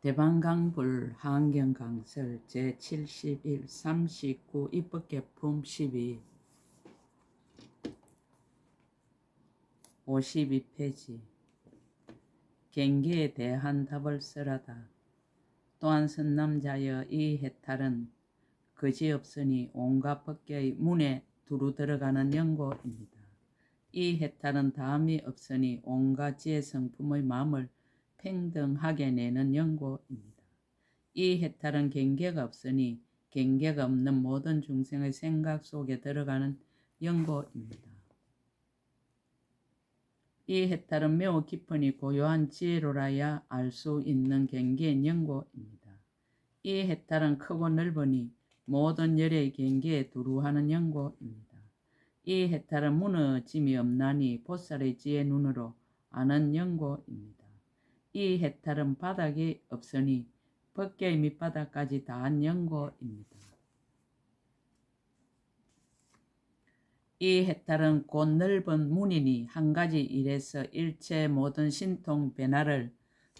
대방강불 하안경강설 제71 39 입법개품 12 52페이지 경계에 대한 답을 쓰라다. 또한 선남자여 이 해탈은 거지없으니 온갖 법계의 문에 두루 들어가는 연고입니다. 이 해탈은 다음이 없으니 온갖 지혜성품의 마음을 평등하게 내는 연고입니다. 이 해탈은 경계가 없으니 경계가 없는 모든 중생의 생각 속에 들어가는 연고입니다. 이 해탈은 매우 깊으니 고요한 지혜로라야 알 수 있는 경계의 연고입니다. 이 해탈은 크고 넓으니 모든 열의 경계에 두루하는 연고입니다. 이 해탈은 무너짐이 없나니 보살의 지혜 눈으로 아는 연고입니다. 이 해탈은 바닥이 없으니 법계의 밑바닥까지 다한 연고입니다. 이 해탈은 곧 넓은 문이니 한 가지 일에서 일체 모든 신통 변화를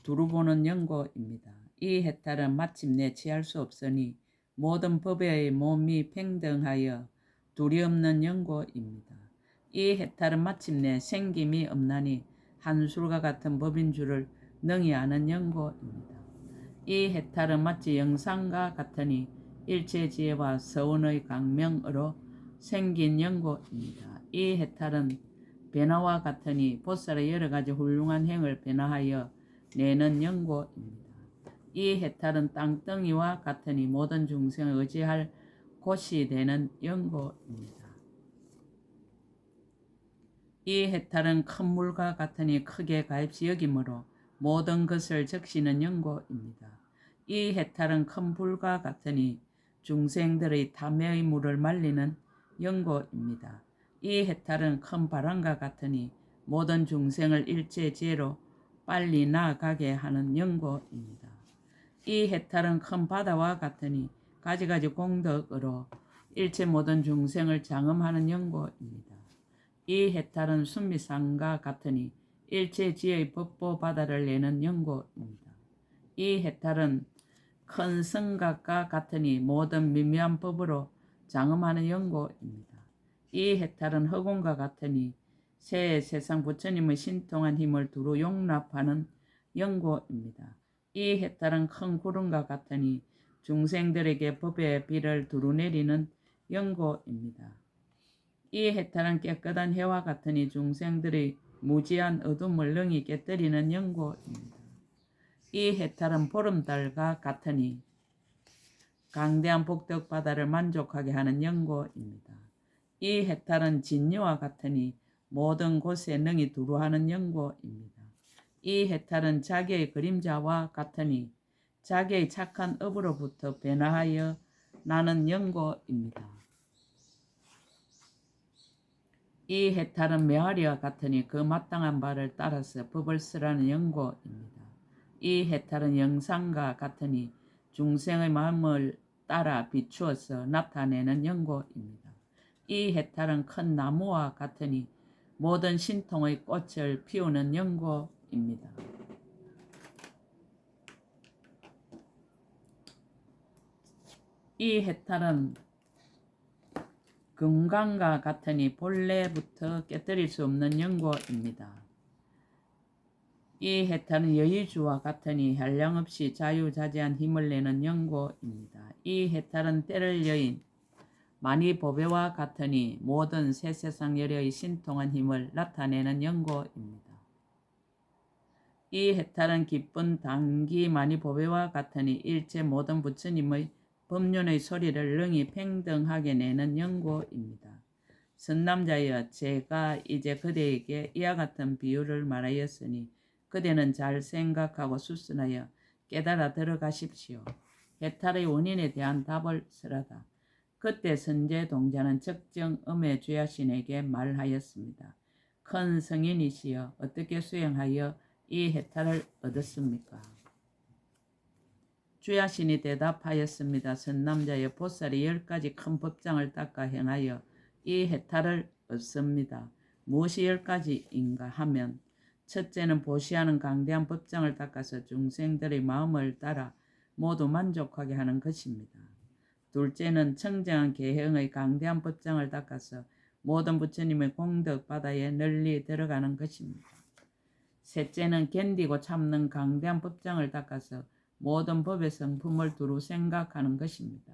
두루 보는 연고입니다. 이 해탈은 마침내 취할 수 없으니 모든 법의 몸이 평등하여 두려움는 연고입니다. 이 해탈은 마침내 생김이 없나니 한술과 같은 법인 줄을 능히 아는 연고입니다. 이 해탈은 마치 영상과 같으니 일체 지혜와 서원의 강명으로 생긴 연고입니다. 이 해탈은 변화와 같으니 보살의 여러가지 훌륭한 행을 변화하여 내는 연고입니다. 이 해탈은 땅덩이와 같으니 모든 중생을 의지할 곳이 되는 연고입니다. 이 해탈은 큰 물과 같으니 크게 가입시 여기므로 모든 것을 적시는 연고입니다. 이 해탈은 큰 불과 같으니 중생들의 탐욕의 물을 말리는 연고입니다. 이 해탈은 큰 바람과 같으니 모든 중생을 일체 지혜로 빨리 나아가게 하는 연고입니다. 이 해탈은 큰 바다와 같으니 가지가지 공덕으로 일체 모든 중생을 장엄하는 연고입니다. 이 해탈은 순미산과 같으니 일체 지혜의 법보 바다를 내는 연고입니다. 이 해탈은 큰 성각과 같으니 모든 미묘한 법으로 장엄하는 연고입니다. 이 해탈은 허공과 같으니 새 세상 부처님의 신통한 힘을 두루 용납하는 연고입니다. 이 해탈은 큰 구름과 같으니 중생들에게 법의 비를 두루 내리는 연고입니다. 이 해탈은 깨끗한 해와 같으니 중생들의 무지한 어둠을 능히 깨뜨리는 연고입니다. 이 해탈은 보름달과 같으니 강대한 복덕바다를 만족하게 하는 연고입니다. 이 해탈은 진여와 같으니 모든 곳에 능히 두루하는 연고입니다. 이 해탈은 자기의 그림자와 같으니 자기의 착한 업으로부터 변화하여 나는 연고입니다. 이 해탈은 메아리와 같으니 그 마땅한 바를 따라서 법을 쓰라는 연고입니다. 이 해탈은 영상과 같으니 중생의 마음을 따라 비추어서 나타내는 연고입니다. 이 해탈은 큰 나무와 같으니 모든 신통의 꽃을 피우는 연고입니다. 이 해탈은 금강과 같으니 본래부터 깨뜨릴 수 없는 연고입니다. 이 해탈은 여의주와 같으니 한량없이 자유자재한 힘을 내는 연고입니다. 이 해탈은 때를 여인 만이보배와 같으니 모든 세세상 열의 신통한 힘을 나타내는 연고입니다. 이 해탈은 기쁜 단기 만이보배와 같으니 일체 모든 부처님의 법륜의 소리를 능히 평등하게 내는 연고입니다. 선남자여, 제가 이제 그대에게 이와 같은 비유를 말하였으니 그대는 잘 생각하고 수순하여 깨달아 들어가십시오. 해탈의 원인에 대한 답을 쓰라다. 그때 선제동자는 적정음의 주야신에게 말하였습니다. 큰 성인이시여, 어떻게 수행하여 이 해탈을 얻었습니까? 주야신이 대답하였습니다. 선남자여, 보살이 10가지 큰 법장을 닦아 행하여 이 해탈을 얻습니다. 무엇이 10가지인가 하면 첫째는 보시하는 강대한 법장을 닦아서 중생들의 마음을 따라 모두 만족하게 하는 것입니다. 둘째는 청정한 계형의 강대한 법장을 닦아서 모든 부처님의 공덕 바다에 널리 들어가는 것입니다. 셋째는 견디고 참는 강대한 법장을 닦아서 모든 법의 성품을 두루 생각하는 것입니다.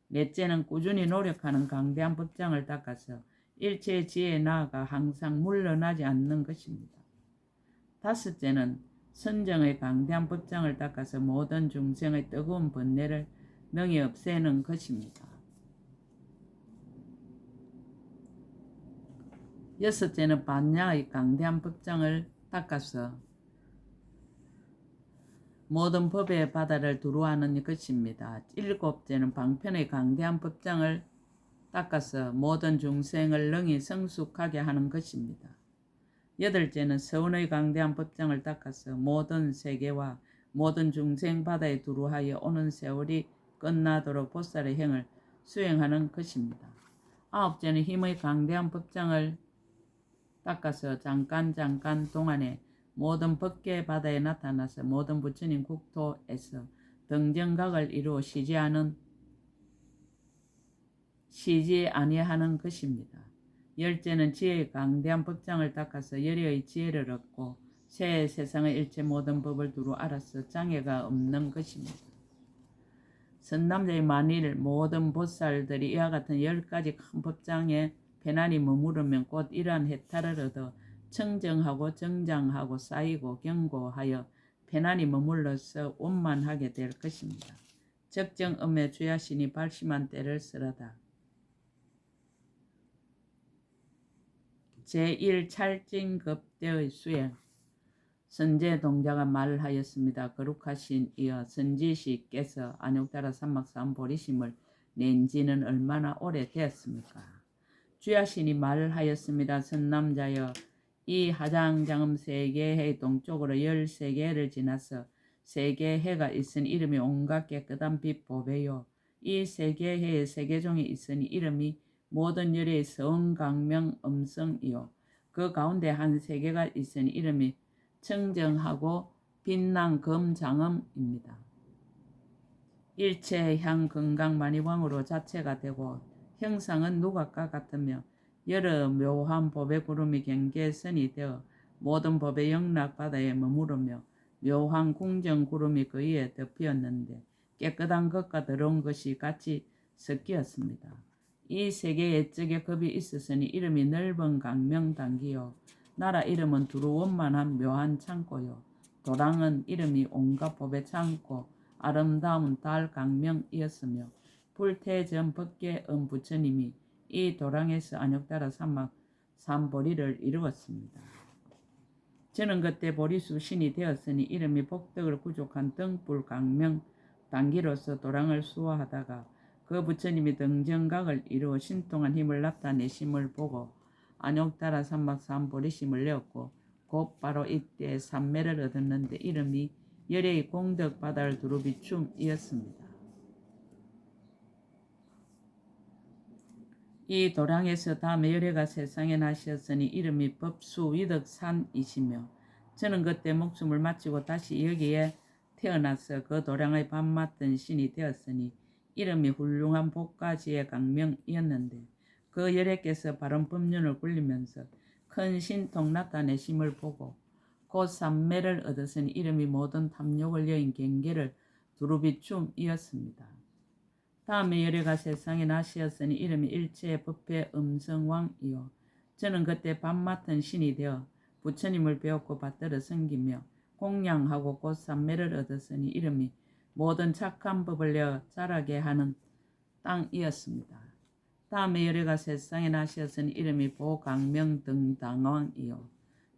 넷째는 꾸준히 노력하는 강대한 법장을 닦아서 일체의 지혜에 나아가 항상 물러나지 않는 것입니다. 다섯째는 선정의 강대한 법장을 닦아서 모든 중생의 뜨거운 번뇌를 능히 없애는 것입니다. 여섯째는 반야의 강대한 법장을 닦아서 모든 법의 바다를 두루하는 것입니다. 일곱째는 방편의 강대한 법장을 닦아서 모든 중생을 능히 성숙하게 하는 것입니다. 여덟째는 서운의 강대한 법장을 닦아서 모든 세계와 모든 중생 바다에 두루하여 오는 세월이 끝나도록 보살의 행을 수행하는 것입니다. 아홉째는 힘의 강대한 법장을 닦아서 잠깐 동안에 모든 법계 바다에 나타나서 모든 부처님 국토에서 등정각을 이루어 쉬지 아니하는 것입니다. 열째는 지혜의 강대한 법장을 닦아서 열의의 지혜를 얻고 새 세상의 일체 모든 법을 두루 알아서 장애가 없는 것입니다. 선남자의 만일 모든 보살들이 이와 같은 10가지 큰 법장에 편안히 머무르면 곧 이러한 해탈을 얻어 청정하고 정장하고 쌓이고 견고하여 편안히 머물러서 원만하게 될 것입니다. 적정음에 주야신이 발심한 때를 쓰라다. 제1찰진급대의 수행. 선제동자가 말하였습니다. 거룩하신 이어 선지시께서 안욕다라 삼막산 보리심을 낸 지는 얼마나 오래되었습니까? 주야신이 말하였습니다. 선남자여, 이 하장장음 세계해 동쪽으로 13개를 지나서 세계해가 있으니 이름이 온갖 깨끗한 빛 보배요. 이 세계해에 세계종이 있으니 이름이 모든 열의 성강명 음성이요. 그 가운데 한 세계가 있으니 이름이 청정하고 빛난 금장음입니다. 일체 향 건강 만이왕으로 자체가 되고 형상은 누각과 같으며 여러 묘한 법의 구름이 경계선이 되어 모든 법의 영락바다에 머무르며 묘한 궁정 구름이 그 위에 덮였는데 깨끗한 것과 더러운 것이 같이 섞였습니다. 이 세계에 적의 급이 있었으니 이름이 넓은 강명 단기요. 나라 이름은 두루 원만한 묘한 창고요. 도랑은 이름이 온갖 법의 창고 아름다운 달 강명이었으며 불태전 법계 부처님이 이 도랑에서 안욕다라 삼막 삼보리를 이루었습니다. 저는 그때 보리수 신이 되었으니 이름이 복덕을 구족한 등불 강명 단기로서 도랑을 수호하다가 그 부처님이 등정각을 이루어 신통한 힘을 나타내심을 보고 안욕다라 삼막 삼보리심을 내었고 곧바로 이때 삼매를 얻었는데 이름이 열의 공덕 바다를 두루 비춤이었습니다. 이 도량에서 다음에 열애가 세상에 나셨으니 이름이 법수위덕산이시며 저는 그때 목숨을 마치고 다시 여기에 태어나서 그 도량의 밥 맡던 신이 되었으니 이름이 훌륭한 복가지의 강명이었는데 그 열애께서 바른 법륜을 굴리면서 큰 신통 나타내심을 보고 곧 삼매를 얻었으니 이름이 모든 탐욕을 여인 경계를 두루 비춤이었습니다. 다음에 열애가 세상에 나시었으니 이름이 일체의 법회 음성왕이요. 저는 그때 밥 맡은 신이 되어 부처님을 배웠고 받들어 섬기며 공양하고 곧 삼매를 얻었으니 이름이 모든 착한 법을 내어 자라게 하는 땅이었습니다. 다음에 열애가 세상에 나시었으니 이름이 보강명등당왕이요.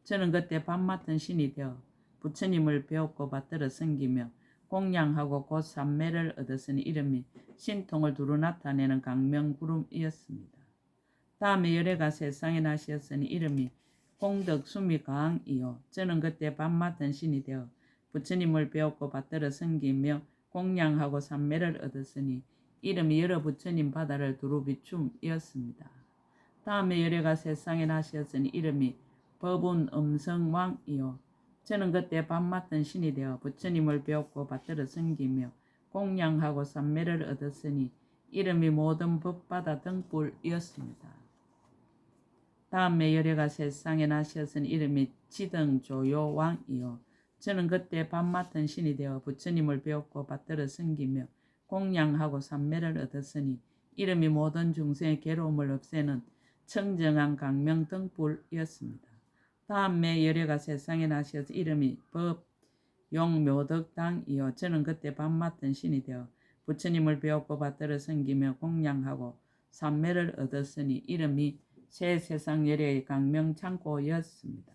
저는 그때 밥 맡은 신이 되어 부처님을 배웠고 받들어 섬기며 공양하고 곧 삼매를 얻었으니 이름이 신통을 두루 나타내는 강명구름이었습니다. 다음에 열애가 세상에 나시었으니 이름이 공덕수미 강이요. 저는 그때 밥 맡은 신이 되어 부처님을 배웠고 받들어 섬기며 공양하고 삼매를 얻었으니 이름이 여러 부처님 바다를 두루 비춤이었습니다. 다음에 열애가 세상에 나시었으니 이름이 법운 음성왕이요 저는 그때 밥 맡은 신이 되어 부처님을 배웠고 받들어 섬기며 공양하고 삼매를 얻었으니 이름이 모든 법바다 등불이었습니다. 다음에 열애가 세상에 나셨으니 이름이 지등조요왕이요 저는 그때 밥 맡은 신이 되어 부처님을 배웠고 받들어 섬기며 공양하고 삼매를 얻었으니 이름이 모든 중생의 괴로움을 없애는 청정한 강명 등불이었습니다. 다음에 열애가 세상에 나셔서 이름이 법용묘덕당이요 저는 그때 밥 맡은 신이 되어 부처님을 배웠고 받들어 섬기며 공양하고 삼매를 얻었으니 이름이 새 세상 열애의 강명 창고였습니다.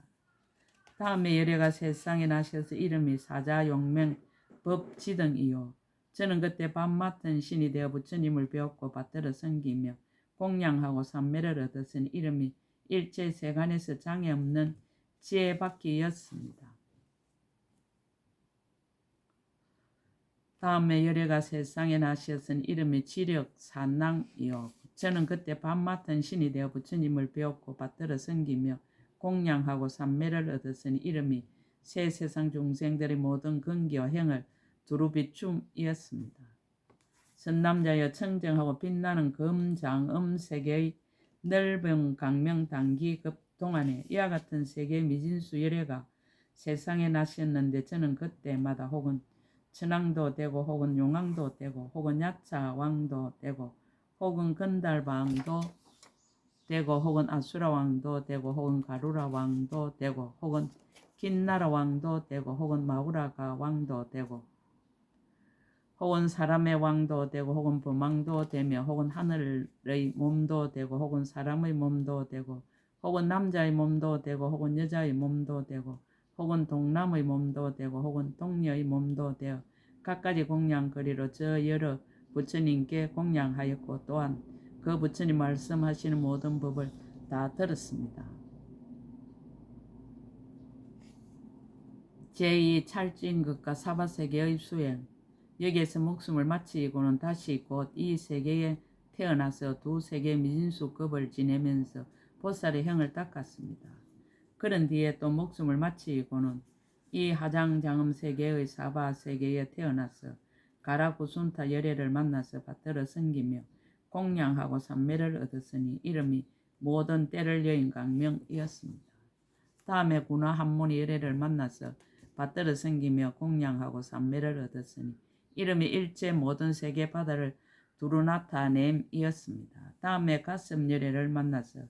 다음에 열애가 세상에 나셔서 이름이 사자용맹 법지등이요 저는 그때 밥 맡은 신이 되어 부처님을 배웠고 받들어 섬기며 공양하고 삼매를 얻었으니 이름이 일체 세간에서 장애 없는 지혜받기였습니다. 다음에 열애가 세상에 나셨으니 이름이 지력산낭이요 저는 그때 밥 맡은 신이 되어 부처님을 배웠고 받들어 섬기며 공양하고 삼매를 얻었으니 이름이 새 세상 중생들의 모든 근기와 행을 두루 비춤이었습니다. 선남자여 청정하고 빛나는 금장음 세계의 넓은 강명 단기급 동안에 이와 같은 세계의 미진수 열애가 세상에 나셨는데 저는 그때마다 혹은 천왕도 되고 혹은 용왕도 되고 혹은 야차왕도 되고 혹은 건달왕도 되고 혹은 아수라왕도 되고 혹은 가루라왕도 되고 혹은 긴나라왕도 되고 혹은 마우라가 왕도 되고 혹은 사람의 왕도 되고 혹은 범왕도 되며 혹은 하늘의 몸도 되고 혹은 사람의 몸도 되고 혹은 남자의 몸도 되고 혹은 여자의 몸도 되고 혹은 동남의 몸도 되고 혹은 동녀의 몸도 되어 갖가지 공양거리로 저 여러 부처님께 공양하였고 또한 그 부처님 말씀하시는 모든 법을 다 들었습니다. 제2 찰진극과 사바세계의 수행 여기에서 목숨을 마치고는 다시 곧 이 세계에 태어나서 두 세계의 미진수급을 지내면서 보살의 형을 닦았습니다. 그런 뒤에 또 목숨을 마치고는 이 하장장음 세계의 사바 세계에 태어나서 가라구순타 열애를 만나서 받들어 섬기며 공양하고 삼매를 얻었으니 이름이 모든 때를 여인 강명이었습니다. 다음에 군화 한문이 열애를 만나서 받들어 섬기며 공양하고 삼매를 얻었으니 이름이 일체 모든 세계 바다를 두루 나타냄이었습니다. 다음에 가슴 열애를 만나서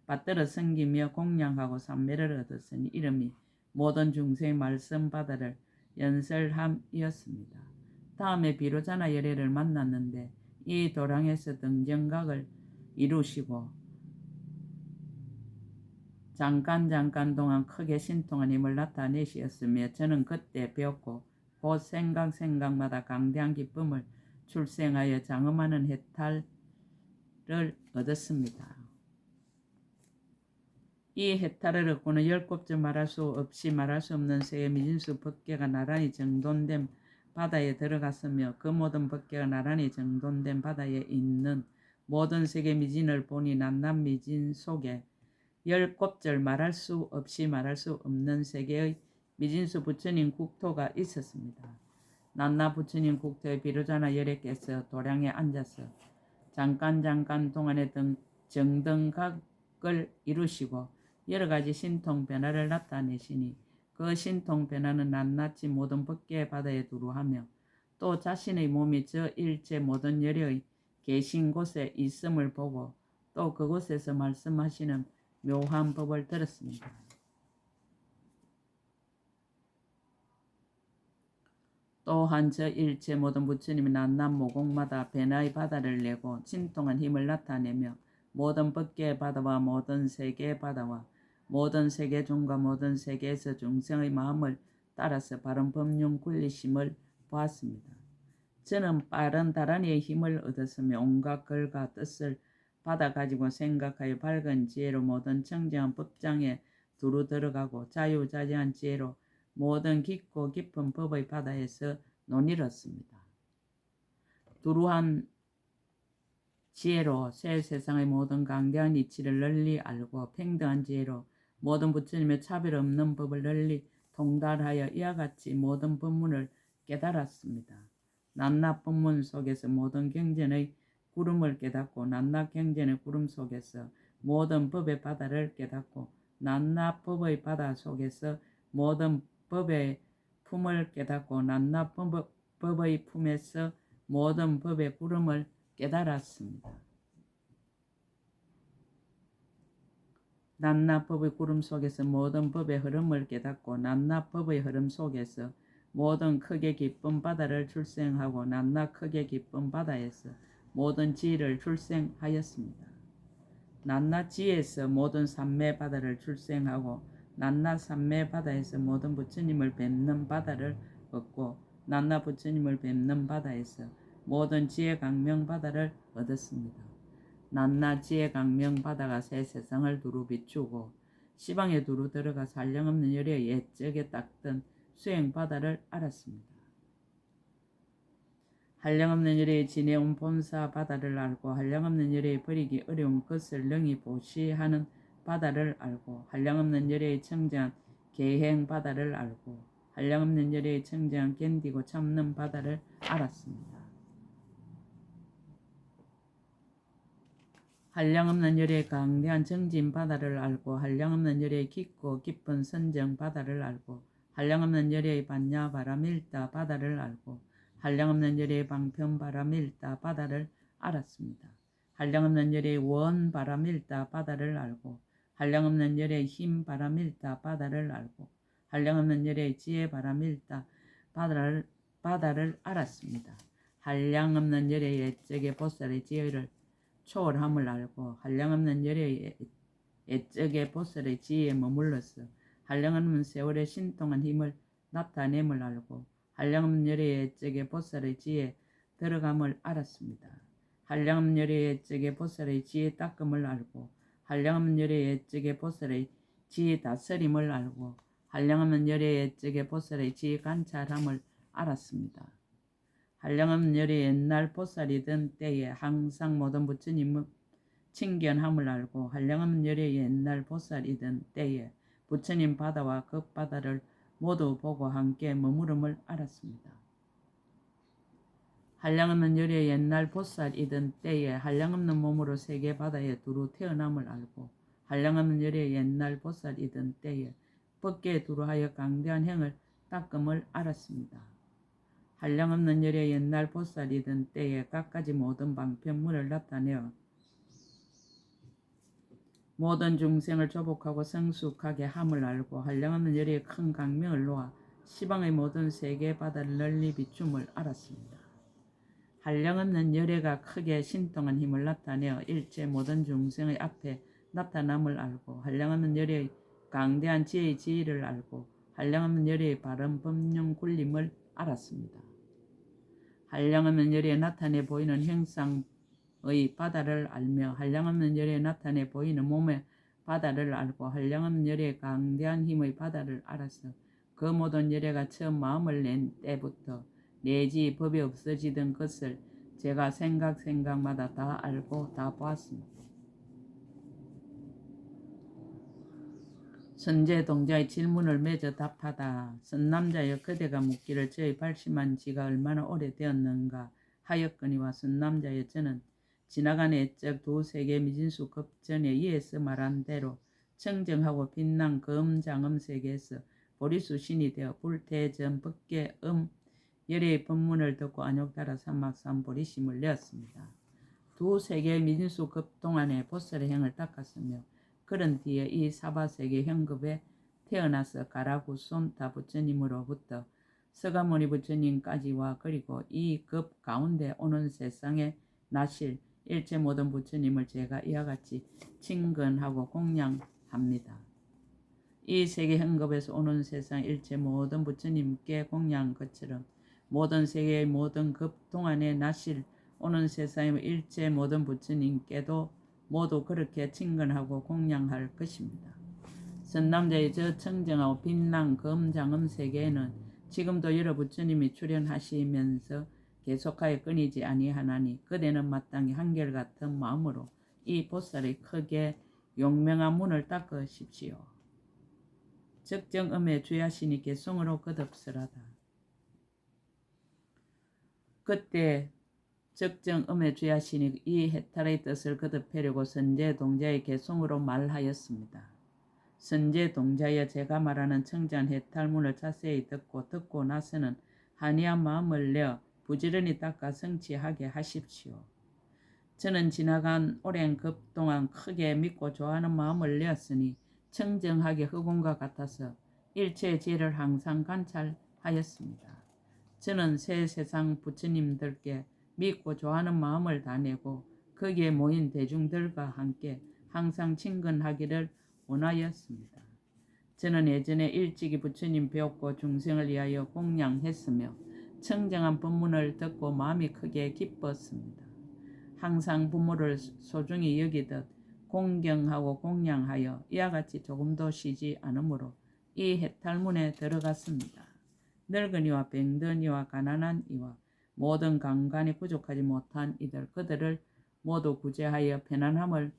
받들어 섬기며 공양하고 삼매를 얻었으니 이름이 모든 중생의 말씀 바다를 연설함이었습니다. 다음에 비로자나 열애를 만났는데 이 도량에서 등정각을 이루시고 잠깐 동안 크게 신통한 힘을 나타내시었으며 저는 그때 배웠고 곧 생각마다 강대한 기쁨을 출생하여 장엄하는 해탈을 얻었습니다. 이 해탈을 얻고는 열곱절 말할 수 없이 말할 수 없는 세계 미진수 법계가 나란히 정돈된 바다에 들어갔으며 그 모든 법계가 나란히 정돈된 바다에 있는 모든 세계 미진을 보니 낱낱 미진 속에 열곱절 말할 수 없이 말할 수 없는 세계의 미진수 부처님 국토가 있었습니다. 낱낱 부처님 국토에 비로자나 열애께서 도량에 앉아서 잠깐 동안에 정등각을 이루시고 여러가지 신통 변화를 나타내시니 그 신통 변화는 낱낱이 모든 법계의 바다에 두루하며 또 자신의 몸이 저 일체 모든 열애의 계신 곳에 있음을 보고 또 그곳에서 말씀하시는 묘한 법을 들었습니다. 또한 저 일체 모든 부처님이 낱낱 모공마다 변화의 바다를 내고 신통한 힘을 나타내며 모든 법계의 바다와 모든 세계의 바다와 모든 세계 중과 모든 세계에서 중생의 마음을 따라서 바른 법륜 굴리심을 보았습니다. 저는 빠른 다란이의 힘을 얻었으며 온갖 글과 뜻을 받아가지고 생각하여 밝은 지혜로 모든 청정한 법장에 두루 들어가고 자유자재한 지혜로 모든 깊고 깊은 법의 바다에서 논이었습니다. 두루한 지혜로 새 세상의 모든 강대한 이치를 널리 알고 평등한 지혜로 모든 부처님의 차별 없는 법을 널리 통달하여 이와 같이 모든 법문을 깨달았습니다. 낱낱 법문 속에서 모든 경전의 구름을 깨닫고 낱낱 경전의 구름 속에서 모든 법의 바다를 깨닫고 낱낱 법의 바다 속에서 모든 법의 품을 깨닫고 낱낱 법의 품에서 모든 법의 구름을 깨달았습니다. 낱낱 법의 구름 속에서 모든 법의 흐름을 깨닫고 낱낱 법의 흐름 속에서 모든 크게 깊은 바다를 출생하고 낱낱 크게 깊은 바다에서 모든 지혜를 출생하였습니다. 낱낱 지혜에서 모든 삼매 바다를 출생하고 낱낱 삼매 바다에서 모든 부처님을 뵙는 바다를 얻고 낱낱 부처님을 뵙는 바다에서 모든 지혜 강명 바다를 얻었습니다. 낱낱 지혜 강명 바다가 새 세상을 두루 비추고 시방에 두루 들어가 한량없는 열의 옛적에 닦던 수행 바다를 알았습니다. 한량없는 열의 지내온 본사 바다를 알고 한량없는 열의 버리기 어려운 것을 능히 보시하는 바다를 알고 한량없는 열의 청정한 계행 바다를 알고 한량없는 열의 청정한 견디고 참는 바다를 알았습니다. 한량없는 열의 강대한 정진 바다를 알고 한량없는 열의 깊고 깊은 선정 바다를 알고 한량없는 열의 반야 바라밀다 바다를 알고 한량없는 열의 방편 바라밀다 바다를 알았습니다. 한량없는 열의 원 바라밀다 바다를 알고 한량없는 열의 힘 바라밀다 바다를 알고 한량없는 열의 지혜 바라밀다 바다를 알았습니다. 한량없는 열의 옛적의 보살의 지혜를 초월함을 알고 한량없는 열의 옛적의 보살의 지혜에 머물러서 한량없는 세월의 신통한 힘을 나타냄을 알고 한량없는 열의 옛적의 보살의 지혜에 들어감을 알았습니다. 한량없는 열의 옛적의 보살의 지혜 닦음을 알고 한량없는 열의 옛적의 보살의 지혜 다스림을 알고 한량없는 열의 옛적의 보살의 지혜 관찰함을 알았습니다. 한량없는 열의 옛날 보살이던 때에 항상 모든 부처님은 친견함을 알고 한량없는 열의 옛날 보살이던 때에 부처님 바다와 그 바다를 모두 보고 함께 머무름을 알았습니다. 한량없는 열의 옛날 보살이던 때에 한량없는 몸으로 세계 바다에 두루 태어남을 알고 한량없는 열의 옛날 보살이던 때에 법계에 두루하여 강대한 행을 닦음을 알았습니다. 한량없는 열의 옛날 보살이던 때에 갖가지 모든 방편문을 나타내어 모든 중생을 조복하고 성숙하게 함을 알고 한량없는 열의 큰 강명을 놓아 시방의 모든 세계 바다를 널리 비춤을 알았습니다. 한량없는 열애가 크게 신통한 힘을 나타내어 일체 모든 중생의 앞에 나타남을 알고 한량없는 열의 강대한 지혜의 지혜를 알고 한량없는 열의 바른 법령 굴림을 알았습니다. 한량없는 열에 나타내 보이는 형상의 바다를 알며 한량없는 열에 나타내 보이는 몸의 바다를 알고 한량없는 열의 강대한 힘의 바다를 알아서 그 모든 열애가 처음 마음을 낸 때부터 내지 법이 없어지던 것을 제가 생각마다 다 알고 다 보았습니다. 선제 동자의 질문을 맺어 답하다. 선남자여 그대가 묻기를 저의 발심한 지가 얼마나 오래되었는가 하였거니와 선남자여 저는 지나간 애적 두 세계 미진수 급전에 이에서 말한 대로 청정하고 빛난 금장음 세계에서 보리수 신이 되어 불태전 법계 열의 법문을 듣고 안욕따라 삼막삼 보리심을 내었습니다. 두 세계의 미진수 급 동안에 보살의 행을 닦았으며 그런 뒤에 이 사바세계 현급에 태어나서 가라구손타 부처님으로부터 서가모니 부처님까지와 그리고 이 급 가운데 오는 세상에 나실 일체 모든 부처님을 제가 이와 같이 친근하고 공양합니다. 이 세계 현급에서 오는 세상 일체 모든 부처님께 공양한 것처럼 모든 세계의 모든 급 동안에 나실 오는 세상의 일체 모든 부처님께도 모두 그렇게 친근하고 공양할 것입니다. 선남자의 저 청정하고 빛난 금장음 세계에는 지금도 여러 부처님이 출현하시면서 계속하여 끊이지 아니하나니 그대는 마땅히 한결같은 마음으로 이 보살의 크게 용명한 문을 닦으십시오. 적정음의 주야신이 개송으로 거듭설하다. 그때 적정음의 주야신이 이 해탈의 뜻을 거듭하려고 선제동자의 개송으로 말하였습니다. 선제동자여, 제가 말하는 청자한 해탈문을 자세히 듣고 나서는 한이한 마음을 내어 부지런히 닦아 성취하게 하십시오. 저는 지나간 오랜 급 동안 크게 믿고 좋아하는 마음을 내었으니 청정하게 흑운과 같아서 일체의 죄를 항상 관찰하였습니다. 저는 새 세상 부처님들께 믿고 좋아하는 마음을 다 내고 거기에 모인 대중들과 함께 항상 친근하기를 원하였습니다. 저는 예전에 일찍이 부처님 배웠고 중생을 위하여 공양했으며 청정한 법문을 듣고 마음이 크게 기뻤습니다. 항상 부모를 소중히 여기듯 공경하고 공양하여 이와 같이 조금도 쉬지 않으므로 이 해탈문에 들어갔습니다. 늙은이와 병든 이와 가난한 이와 모든 강간이 부족하지 못한 이들, 그들을 모두 구제하여 편안함을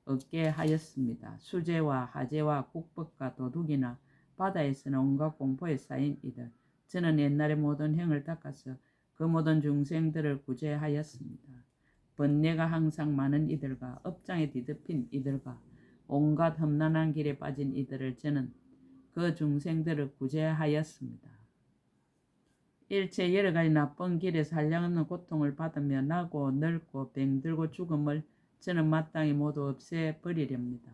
얻게 하였습니다. 수재와 하재와 국법과 도둑이나 바다에서는 온갖 공포에 쌓인 이들, 저는 옛날의 모든 행을 닦아서 그 모든 중생들을 구제하였습니다. 번뇌가 항상 많은 이들과 업장에 뒤덮인 이들과 온갖 험난한 길에 빠진 이들을 저는 그 중생들을 구제하였습니다. 일체 여러 가지 나쁜 길에서 한량없는 고통을 받으며 나고 늙고 병들고 죽음을 저는 마땅히 모두 없애버리렵니다.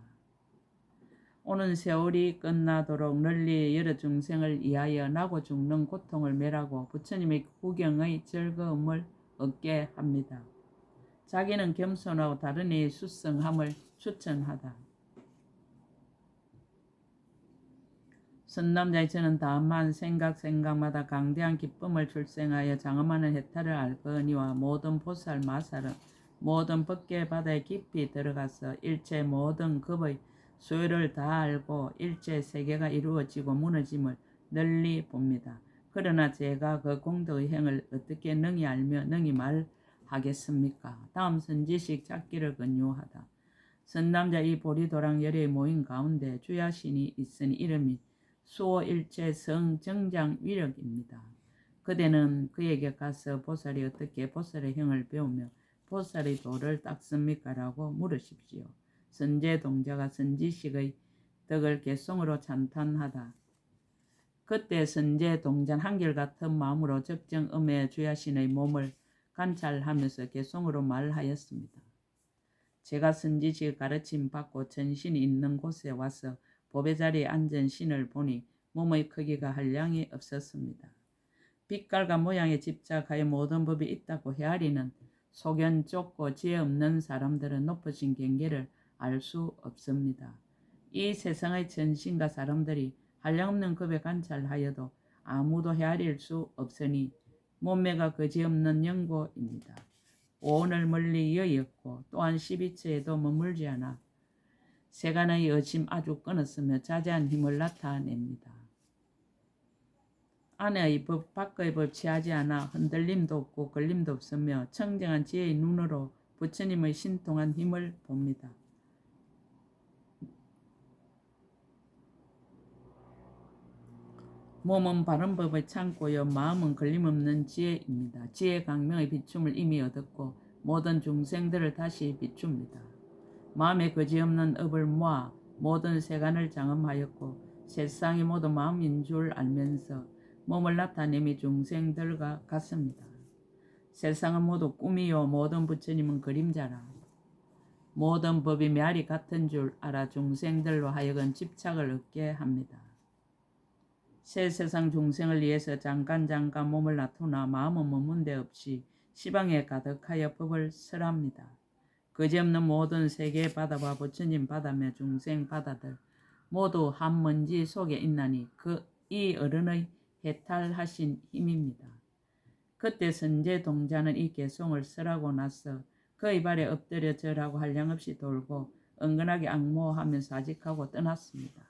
오는 세월이 끝나도록 널리 여러 중생을 위하여 나고 죽는 고통을 멸하고 부처님의 구경의 즐거움을 얻게 합니다. 자기는 겸손하고 다른 이의 수성함을 추천하다. 선남자의 저는 다만 생각마다 강대한 기쁨을 출생하여 장엄하는 해탈을 알거니와 모든 보살 마살은 모든 법계의 바다에 깊이 들어가서 일체 모든 급의 소요를 다 알고 일체 세계가 이루어지고 무너짐을 널리 봅니다. 그러나 제가 그 공덕의 행을 어떻게 능히 알며 능히 말하겠습니까? 다음 선지식 찾기를 권유하다. 선남자 이 보리도랑 열의 모임 가운데 주야신이 있으니 이름이 수호일체 성정장 위력입니다. 그대는 그에게 가서 보살이 어떻게 보살의 행을 배우며 보살의 도를 닦습니까? 라고 물으십시오. 선제동자가 선지식의 덕을 개송으로 찬탄하다. 그때 선제동자는 한결같은 마음으로 적정음의 주야신의 몸을 관찰하면서 개송으로 말하였습니다. 제가 선지식의 가르침 받고 전신이 있는 곳에 와서 법의 자리에 앉은 신을 보니 몸의 크기가 한량이 없었습니다. 빛깔과 모양에 집착하여 모든 법이 있다고 헤아리는 소견 좁고 지혜 없는 사람들은 높으신 경계를 알 수 없습니다. 이 세상의 전신과 사람들이 한량없는 급에 관찰하여도 아무도 헤아릴 수 없으니 몸매가 거지없는 영고입니다. 오온을 멀리 여였고 또한 12처에도 머물지 않아 세간의 여심 아주 끊었으며 자제한 힘을 나타냅니다. 안의 법 밖의 법 취하지 않아 흔들림도 없고 걸림도 없으며 청정한 지혜의 눈으로 부처님의 신통한 힘을 봅니다. 몸은 바른 법의 창고요 마음은 걸림없는 지혜입니다. 지혜 강명의 비춤을 이미 얻었고 모든 중생들을 다시 비춥니다. 마음에 거지없는 업을 모아 모든 세간을 장엄하였고 세상이 모두 마음인 줄 알면서 몸을 나타내미 중생들과 같습니다. 세상은 모두 꿈이요 모든 부처님은 그림자라. 모든 법이 메아리 같은 줄 알아 중생들로 하여금 집착을 얻게 합니다. 새 세상 중생을 위해서 잠깐 몸을 놔두나 마음은 머문 데 없이 시방에 가득하여 법을 설합니다. 거지없는 모든 세계의 바다와 부처님 바다며 중생 바다들 모두 한 먼지 속에 있나니 이 어른의 해탈하신 힘입니다. 그때 선제동자는 이 개송을 설하고 나서 그의 발에 엎드려 절하고 한량없이 돌고 은근하게 악모하면서 아직하고 떠났습니다.